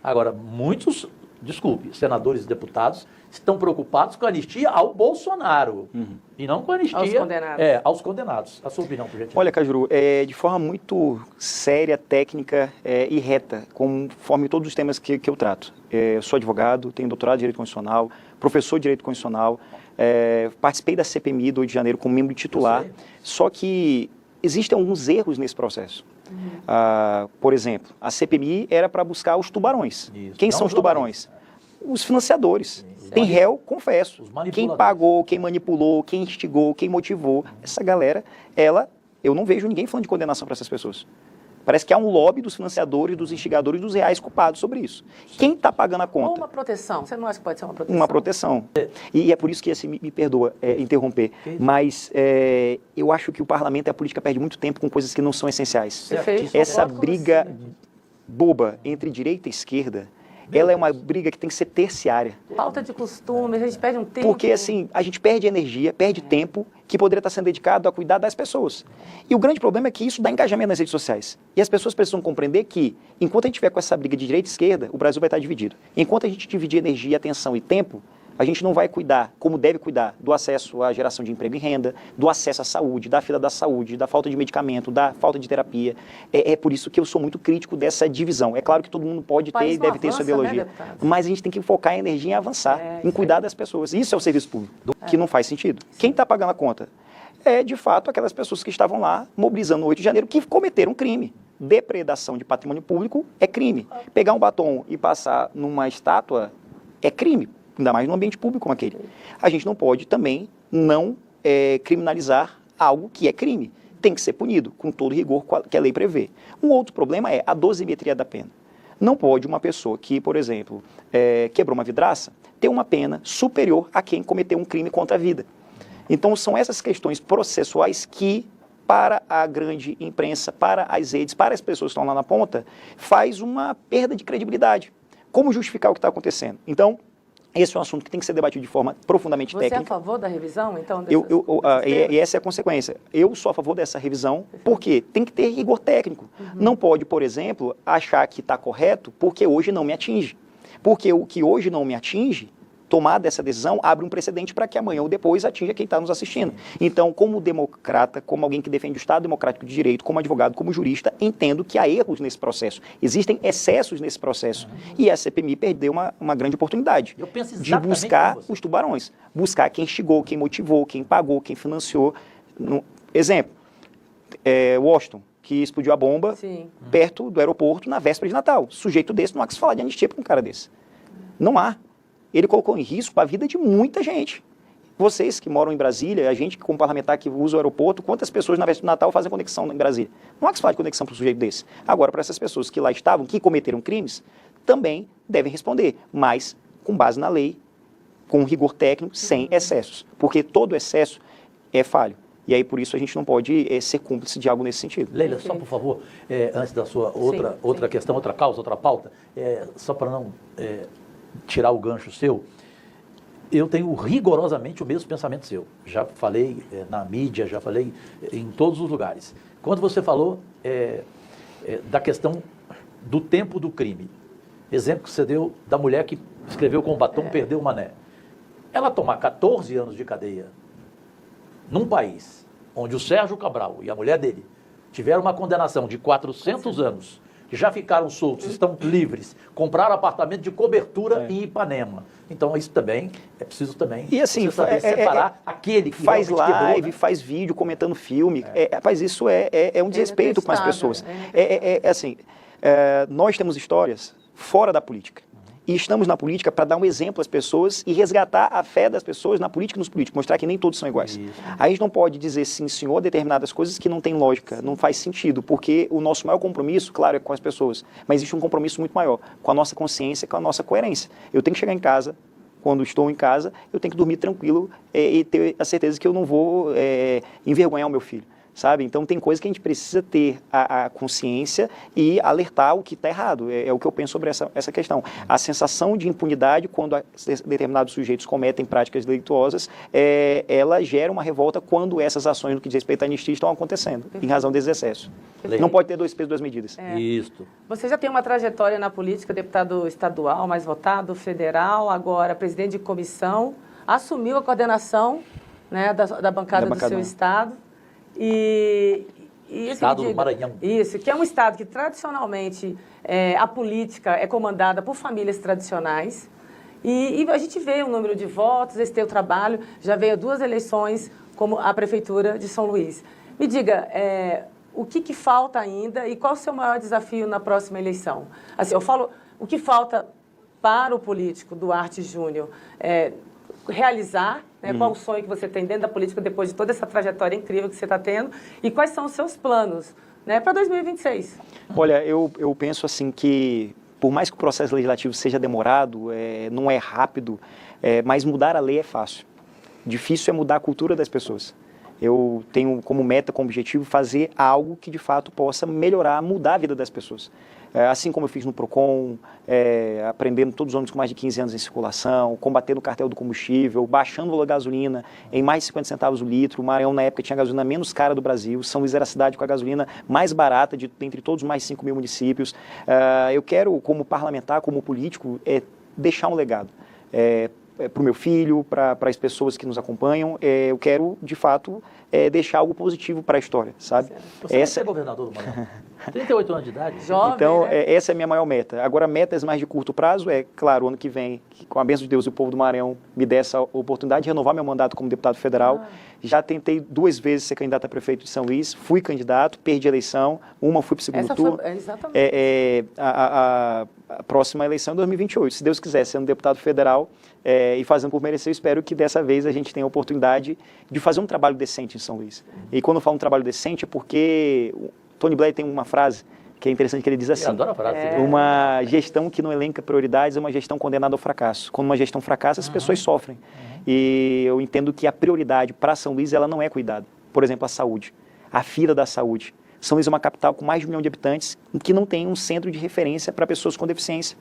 Agora, muitos, desculpe, senadores e deputados estão preocupados com a anistia ao Bolsonaro e não com a anistia aos condenados. Aos condenados. A sua opinião, por gentileza. Olha, Cajuru, de forma muito séria, técnica e reta, conforme todos os temas que eu trato. Eu sou advogado, tenho doutorado em Direito Constitucional, professor de Direito Constitucional, participei da CPMI do 8 de janeiro como membro titular, só que existem alguns erros nesse processo. Por exemplo, a CPMI era para buscar os tubarões. Isso. Quem Não são os tubarões? Os financiadores. Tem réu, confesso. Quem pagou, quem manipulou, quem instigou, quem motivou. Essa galera, eu não vejo ninguém falando de condenação para essas pessoas. Parece que há um lobby dos financiadores, dos instigadores, dos reais culpados sobre isso. Sim. Quem está pagando a conta? Ou uma proteção. Você não acha que pode ser uma proteção? Uma proteção. E é por isso que, assim, me perdoa interromper, mas eu acho que o parlamento e a política perdem muito tempo com coisas que não são essenciais. Perfeito. Essa briga boba entre direita e esquerda, ela é uma briga que tem que ser terciária. Falta de costume, a gente perde um tempo. Porque, assim, a gente perde energia, perde tempo que poderia estar sendo dedicado a cuidar das pessoas. E o grande problema é que isso dá engajamento nas redes sociais. E as pessoas precisam compreender que, enquanto a gente tiver com essa briga de direita e esquerda, o Brasil vai estar dividido. Enquanto a gente dividir energia, atenção e tempo, a gente não vai cuidar, como deve cuidar, do acesso à geração de emprego e renda, do acesso à saúde, da fila da saúde, da falta de medicamento, da falta de terapia. É por isso que eu sou muito crítico dessa divisão. É claro que todo mundo pode ter e deve ter sua ideologia, né, mas a gente tem que focar a energia em avançar, em cuidar das pessoas. Isso é o serviço público, que não faz sentido. Quem está pagando a conta é, de fato, aquelas pessoas que estavam lá mobilizando no 8 de janeiro que cometeram crime. Depredação de patrimônio público é crime. Pegar um batom e passar numa estátua é crime. Ainda mais no ambiente público como aquele. A gente não pode também não criminalizar algo que é crime. Tem que ser punido com todo o rigor que a lei prevê. Um outro problema é a dosimetria da pena. Não pode uma pessoa que, por exemplo, quebrou uma vidraça, ter uma pena superior a quem cometeu um crime contra a vida. Então, são essas questões processuais que, para a grande imprensa, para as redes, para as pessoas que estão lá na ponta, faz uma perda de credibilidade. Como justificar o que está acontecendo? Então, esse é um assunto que tem que ser debatido de forma profundamente técnica. Você é a favor da revisão, então? E essa é a consequência. Eu sou a favor dessa revisão, porque tem que ter rigor técnico. Não pode, por exemplo, achar que está correto porque hoje não me atinge. Porque o que hoje não me atinge, tomar dessa decisão abre um precedente para que amanhã ou depois atinja quem está nos assistindo. Então, como democrata, como alguém que defende o Estado Democrático de Direito, como advogado, como jurista, entendo que há erros nesse processo. Existem excessos nesse processo. E a CPMI perdeu uma grande oportunidade de buscar os tubarões. Buscar quem instigou, quem motivou, quem pagou, quem financiou. Exemplo, Washington, que explodiu a bomba perto do aeroporto na véspera de Natal. Sujeito desse, não há que se falar de anistia para um cara desse. Não há. Ele colocou em risco a vida de muita gente. Vocês que moram em Brasília, a gente como parlamentar que usa o aeroporto, quantas pessoas na véspera do Natal fazem conexão em Brasília? Não há que se falar de conexão para um sujeito desse. Agora, para essas pessoas que lá estavam, que cometeram crimes, também devem responder, mas com base na lei, com rigor técnico, sem excessos. Porque todo excesso é falho. E aí, por isso, a gente não pode ser cúmplice de algo nesse sentido. Leila, só por favor, antes da sua outra questão, outra causa, outra pauta, só para não tirar o gancho seu, eu tenho rigorosamente o mesmo pensamento seu. Já falei na mídia, já falei em todos os lugares. Quando você falou da questão do tempo do crime, exemplo que você deu da mulher que escreveu com batom, perdeu o mané. Ela tomar 14 anos de cadeia num país onde o Sérgio Cabral e a mulher dele tiveram uma condenação de 400 anos, que já ficaram soltos, estão livres, compraram apartamento de cobertura em Ipanema. Então, isso também, é preciso também e assim, saber separar aquele que faz live, quebrou, né? Faz vídeo comentando filme. Rapaz, isso é um desrespeito com as pessoas. Nós temos histórias fora da política. E estamos na política para dar um exemplo às pessoas e resgatar a fé das pessoas na política e nos políticos, mostrar que nem todos são iguais. Isso. A gente não pode dizer sim, senhor, determinadas coisas que não tem lógica, não faz sentido, porque o nosso maior compromisso, claro, é com as pessoas, mas existe um compromisso muito maior, com a nossa consciência, com a nossa coerência. Eu tenho que chegar em casa, quando estou em casa, eu tenho que dormir tranquilo e ter a certeza que eu não vou envergonhar o meu filho. sabe? Então tem coisa que a gente precisa ter a consciência e alertar o que está errado. É o que eu penso sobre essa questão. A sensação de impunidade quando determinados sujeitos cometem práticas delituosas, ela gera uma revolta quando essas ações no que diz respeito à anistia estão acontecendo, em razão desses excessos. Não pode ter dois pesos, duas medidas. Isso. Você já tem uma trajetória na política, deputado estadual, mais votado, federal, agora presidente de comissão, assumiu a coordenação, né, da bancada do seu estado. E Estado do Maranhão. Isso, que é um estado que tradicionalmente a política é comandada por famílias tradicionais. E a gente vê o número de votos, esse teu trabalho, já veio 2 eleições como a Prefeitura de São Luís. Me diga, o que falta ainda e qual o seu maior desafio na próxima eleição? Assim, eu falo, o que falta para o político Duarte Júnior realizar, né, qual o sonho que você tem dentro da política depois de toda essa trajetória incrível que você está tendo e quais são os seus planos, né, para 2026? Olha, eu penso assim que, por mais que o processo legislativo seja demorado, não é rápido, mas mudar a lei é fácil. Difícil é mudar a cultura das pessoas. Eu tenho como meta, como objetivo, fazer algo que de fato possa melhorar, mudar a vida das pessoas. Assim como eu fiz no PROCON, aprendendo todos os ônibus com mais de 15 anos em circulação, combatendo o cartel do combustível, baixando o valor da gasolina em mais de 50 centavos o litro. O Maranhão, na época, tinha a gasolina menos cara do Brasil. São Luís era a cidade com a gasolina mais barata entre todos os mais de 5 mil municípios. Eu quero, como parlamentar, como político, deixar um legado. Para o meu filho, para as pessoas que nos acompanham, eu quero, de fato, deixar algo positivo para a história, sabe? Você vai ser governador do Maranhão. 38 anos de idade. Jovem, então, né? Essa é a minha maior meta. Agora, metas mais de curto prazo claro, ano que vem, com a bênção de Deus e o povo do Maranhão me der essa oportunidade de renovar meu mandato como deputado federal. Já tentei 2 vezes ser candidato a prefeito de São Luís, fui candidato, perdi a eleição, uma fui para o segundo turno. Exatamente. A próxima eleição é 2028, se Deus quiser, sendo deputado federal e fazendo por merecer, eu espero que dessa vez a gente tenha a oportunidade de fazer um trabalho decente em São Luís. E quando eu falo um trabalho decente é porque o Tony Blair tem uma frase que é interessante, que ele diz assim: eu adoro a frase. Uma gestão que não elenca prioridades é uma gestão condenada ao fracasso. Quando uma gestão fracassa, as pessoas sofrem. E eu entendo que a prioridade para São Luís, ela não é cuidado. Por exemplo, a saúde, a fila da saúde. São Luís é uma capital com mais de 1 milhão de habitantes que não tem um centro de referência para pessoas com deficiência,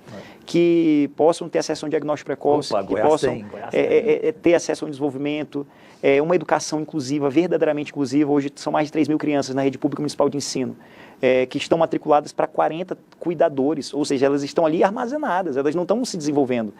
que possam ter acesso a um diagnóstico precoce, que possam ter acesso ao desenvolvimento, uma educação inclusiva, verdadeiramente inclusiva. Hoje são mais de 3 mil crianças na rede pública municipal de ensino, que estão matriculadas para 40 cuidadores, ou seja, elas estão ali armazenadas, elas não estão se desenvolvendo.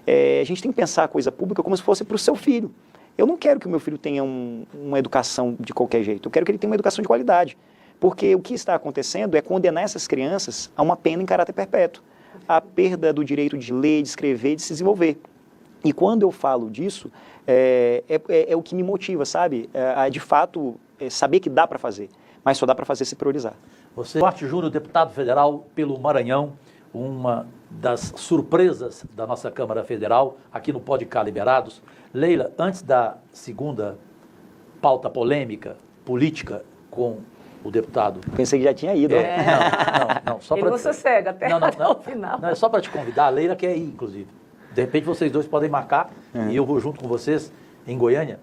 A gente tem que pensar a coisa pública como se fosse para o seu filho. Eu não quero que o meu filho tenha uma educação de qualquer jeito, eu quero que ele tenha uma educação de qualidade. Porque o que está acontecendo é condenar essas crianças a uma pena em caráter perpétuo, a perda do direito de ler, de escrever, de se desenvolver. E quando eu falo disso, é o que me motiva, sabe? De fato, saber que dá para fazer, mas só dá para fazer se priorizar. Você, Duarte Júnior, deputado federal pelo Maranhão, uma das surpresas da nossa Câmara Federal, aqui no Pode Cá Liberados. Leila, antes da segunda pauta polêmica, política, com o deputado. Pensei que já tinha ido. Não. Só ele não sossega até o final. Não, é só para te convidar. A Leila quer ir, inclusive. De repente vocês dois podem marcar e eu vou junto com vocês em Goiânia.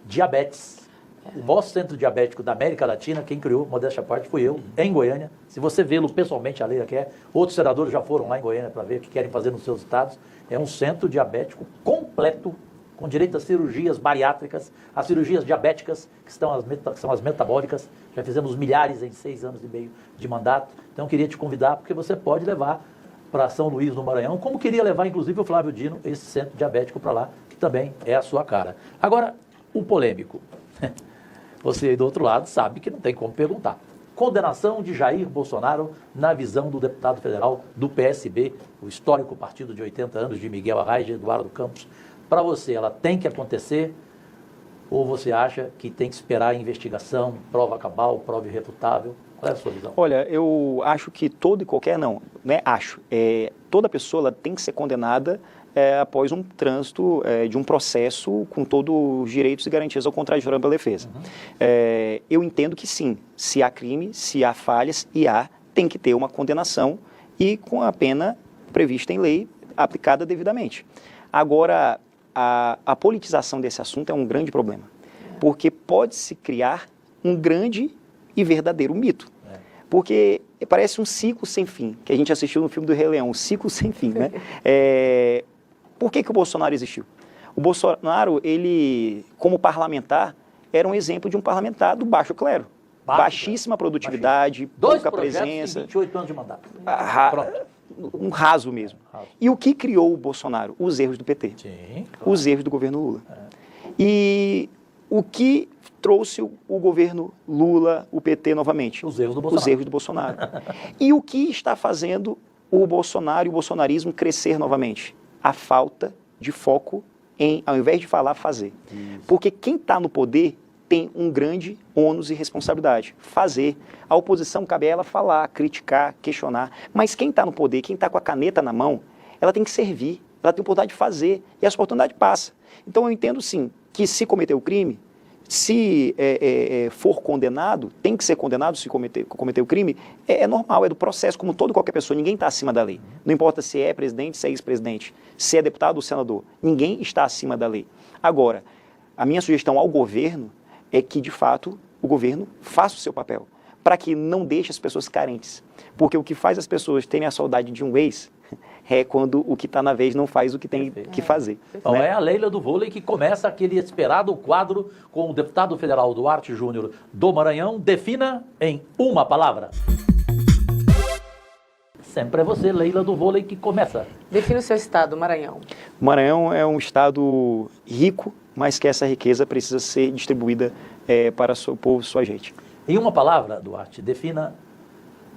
Diabetes. O maior centro diabético da América Latina, quem criou, modéstia à parte, fui eu, em Goiânia. Se você vê-lo pessoalmente, a Leila quer. Outros senadores já foram lá em Goiânia para ver o que querem fazer nos seus estados. É um centro diabético completo, com direito a cirurgias bariátricas, as cirurgias diabéticas, que são as metabólicas. Já fizemos milhares em 6 anos e meio de mandato. Então, eu queria te convidar, porque você pode levar para São Luís, no Maranhão, como queria levar, inclusive, o Flávio Dino, esse centro diabético para lá, que também é a sua cara. Agora, o polêmico. Você aí do outro lado sabe que não tem como perguntar. Condenação de Jair Bolsonaro na visão do deputado federal do PSB, o histórico partido de 80 anos de Miguel Arraes e Eduardo Campos. Para você, ela tem que acontecer ou você acha que tem que esperar a investigação, prova cabal, prova irrefutável? Qual é a sua visão? Olha, eu acho que todo e qualquer, não é acho, toda pessoa ela tem que ser condenada após um trânsito de um processo com todos os direitos e garantias ao contraditório pela defesa. Eu entendo que sim, se há crime, se há falhas tem que ter uma condenação e com a pena prevista em lei aplicada devidamente. Agora, a politização desse assunto é um grande problema, porque pode-se criar um grande e verdadeiro mito. Porque parece um ciclo sem fim, que a gente assistiu no filme do Rei Leão, um ciclo sem fim, né? Por que o Bolsonaro existiu? O Bolsonaro, ele, como parlamentar, era um exemplo de um parlamentar do baixo clero. Baixíssima produtividade, pouca presença. 28 anos de mandato. Um raso mesmo. E o que criou o Bolsonaro? Os erros do PT. Sim, claro. Os erros do governo Lula. E o que trouxe o governo Lula, o PT novamente? Os erros do Bolsonaro. Os erros do Bolsonaro. E o que está fazendo o Bolsonaro e o bolsonarismo crescer novamente? A falta de foco em, ao invés de falar, fazer. Isso. Porque quem está no poder tem um grande ônus e responsabilidade. Fazer. A oposição cabe a ela falar, criticar, questionar. Mas quem está no poder, quem está com a caneta na mão, ela tem que servir. Ela tem a oportunidade de fazer. E essa oportunidade passa. Então eu entendo, sim, que se cometer o crime, se for condenado, tem que ser condenado se cometer o crime, é normal, é do processo, como todo qualquer pessoa, ninguém está acima da lei. Não importa se é presidente, se é ex-presidente, se é deputado ou senador, ninguém está acima da lei. Agora, a minha sugestão ao governo é que, de fato, o governo faça o seu papel, para que não deixe as pessoas carentes. Porque o que faz as pessoas terem a saudade de um ex é quando o que está na vez não faz o que tem que fazer. Então, né? É a Leila do vôlei que começa aquele esperado quadro com o deputado federal Duarte Júnior do Maranhão. Defina em uma palavra. Sempre é você, Leila do vôlei, que começa. Defina o seu estado, Maranhão. O Maranhão é um estado rico, mas que essa riqueza precisa ser distribuída para o seu povo, sua gente. Em uma palavra, Duarte, defina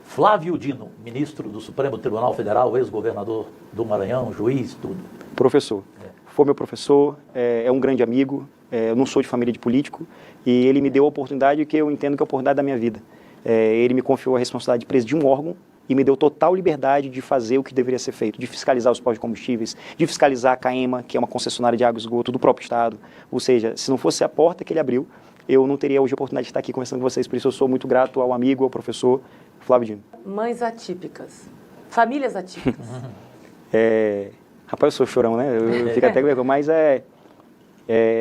Flávio Dino, ministro do Supremo Tribunal Federal, ex-governador do Maranhão, juiz, tudo. Professor. Foi meu professor, é um grande amigo, eu não sou de família de político, e ele me deu a oportunidade que eu entendo que é a oportunidade da minha vida. Ele me confiou a responsabilidade de presidir um órgão e me deu total liberdade de fazer o que deveria ser feito, de fiscalizar os postos de combustíveis, de fiscalizar a CAEMA, que é uma concessionária de água e esgoto do próprio Estado. Ou seja, se não fosse a porta que ele abriu, eu não teria hoje a oportunidade de estar aqui conversando com vocês. Por isso eu sou muito grato ao amigo, ao professor Flávio Dino. Mães atípicas. Famílias atípicas. Rapaz, eu sou chorão, né? Eu fico até com vergonha, mas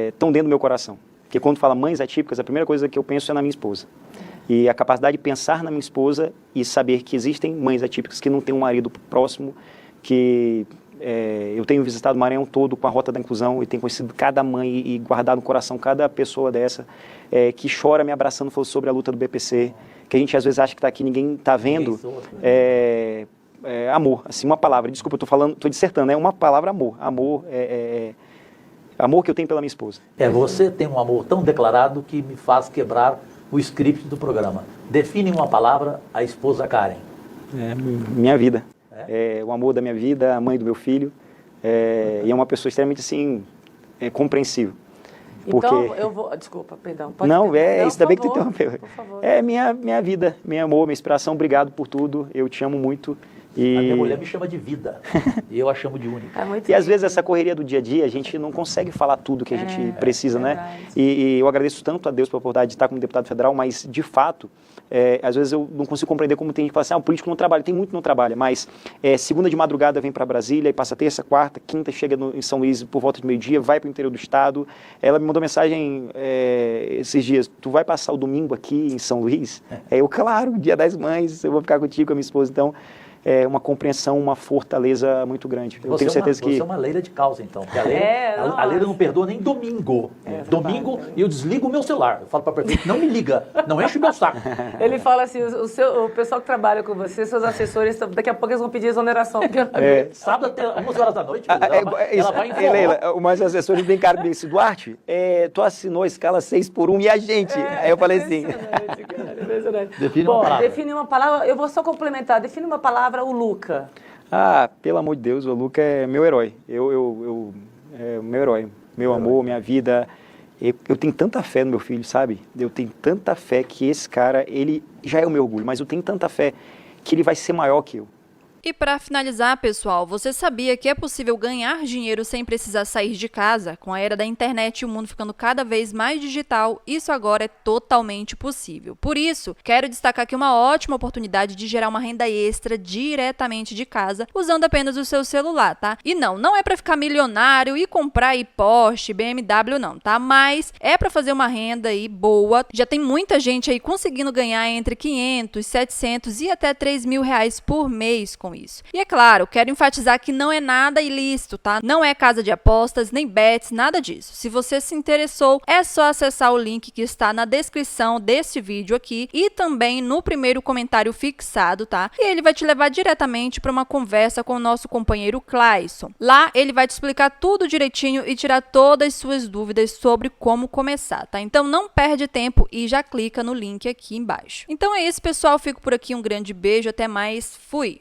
estão dentro do meu coração. Porque quando fala mães atípicas, a primeira coisa que eu penso é na minha esposa. E a capacidade de pensar na minha esposa e saber que existem mães atípicas que não têm um marido próximo, que eu tenho visitado o Maranhão todo com a Rota da Inclusão e tenho conhecido cada mãe e guardado no coração cada pessoa dessa, que chora me abraçando, falando sobre a luta do BPC, que a gente às vezes acha que está aqui, ninguém está vendo. Amor, assim, uma palavra, desculpa, eu estou dissertando, uma palavra amor. Amor que eu tenho pela minha esposa. Você tem um amor tão declarado que me faz quebrar o script do programa. Define em uma palavra a esposa Karen. Minha vida. O amor da minha vida, a mãe do meu filho. E é uma pessoa extremamente, assim, compreensível. Porque... Então, eu vou... Desculpa, perdão. Pode não, não, isso também que tu interrompeu. Por favor. Minha vida, meu amor, minha inspiração. Obrigado por tudo. Eu te amo muito. A minha mulher me chama de vida. E eu a chamo de única. E às vezes essa correria do dia a dia, a gente não consegue falar tudo que a gente precisa, né? E eu agradeço tanto a Deus pela oportunidade de estar como deputado federal, mas de fato, às vezes eu não consigo compreender como tem gente que fala assim, o político não trabalha, tem muito que não trabalha, mas segunda de madrugada vem para Brasília e passa terça, quarta, quinta, chega em São Luís por volta de meio-dia, vai para o interior do estado. Ela me mandou mensagem esses dias, tu vai passar o domingo aqui em São Luís? Eu, claro, dia das mães, eu vou ficar contigo, com a minha esposa, então... uma compreensão, uma fortaleza muito grande. Eu tenho certeza que... Você é uma Leila de causa, então. Porque a Leila não perdoa nem domingo. Domingo, eu desligo o meu celular. Eu falo para a prefeita, não me liga, não enche o meu saco. Ele fala assim, o pessoal que trabalha com você, seus assessores, daqui a pouco eles vão pedir exoneração. Sábado até 11 horas da noite, ela vai em Leila, mas os assessores brincaram bem assim, Duarte, tu assinou a escala 6x1 e a gente? Aí eu falei assim... Define uma palavra. Define uma palavra, eu vou só complementar, define uma palavra, o Luca. Pelo amor de Deus, o Luca é meu herói. Meu herói, meu amor, minha vida. Eu tenho tanta fé no meu filho, sabe? Eu tenho tanta fé que esse cara, ele já é o meu orgulho, mas eu tenho tanta fé que ele vai ser maior que eu. E para finalizar, pessoal, você sabia que é possível ganhar dinheiro sem precisar sair de casa? Com a era da internet e o mundo ficando cada vez mais digital, isso agora é totalmente possível. Por isso, quero destacar aqui uma ótima oportunidade de gerar uma renda extra diretamente de casa, usando apenas o seu celular, tá? E não é para ficar milionário e comprar aí Porsche, BMW não, tá? Mas é para fazer uma renda aí boa. Já tem muita gente aí conseguindo ganhar entre 500, 700 e até 3 mil reais por mês com isso. E é claro, quero enfatizar que não é nada ilícito, tá? Não é casa de apostas, nem bets, nada disso. Se você se interessou, é só acessar o link que está na descrição desse vídeo aqui e também no primeiro comentário fixado, tá? E ele vai te levar diretamente para uma conversa com o nosso companheiro Clayson. Lá ele vai te explicar tudo direitinho e tirar todas as suas dúvidas sobre como começar, tá? Então não perde tempo e já clica no link aqui embaixo. Então é isso, pessoal. Fico por aqui. Um grande beijo. Até mais. Fui!